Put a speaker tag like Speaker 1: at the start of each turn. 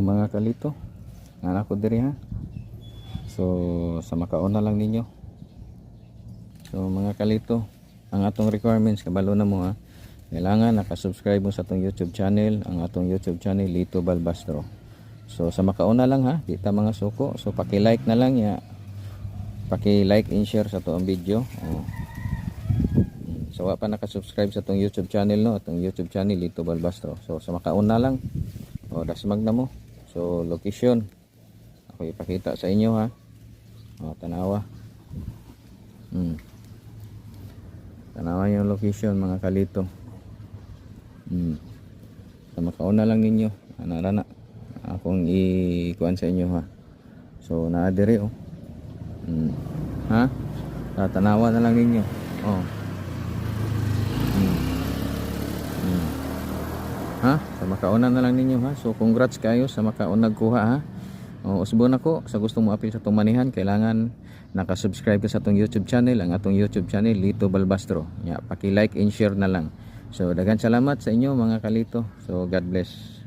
Speaker 1: mga kalito, anak ko diri ha. So sa makauna lang ninyo. So mga kalito, ang atong requirements kabalo na mo ha. Kailangan naka-subscribe mo sa atong YouTube channel, ang atong YouTube channel Lito Balbastro. So sa makauna lang ha, di ta mga suko. So paki-like na lang ya. Paki-like and share sa atong video. So wa pa naka-subscribe sa atong YouTube channel no, atong YouTube channel Lito Balbastro. So sa makauna lang. Dasmag na mo. So location ako ipakita sa inyo ha. Tanawa. Tanawa yung location mga kalito. So makauna lang ninyo. Ana akong ikuan sa inyo ha. So naa diri oh. Ha? Tanawa na lang ninyo. Ha? Sa makauna na lang ninyo ha. So congrats kayo sa makaunag kuha ha. Usbon ako sa gusto mo apil sa itong manihan, kailangan naka-subscribe ka sa itong YouTube channel, ang atong YouTube channel Lito Balbastro. Paki-like and share na lang. So daghan salamat sa inyo mga kalito. So God bless.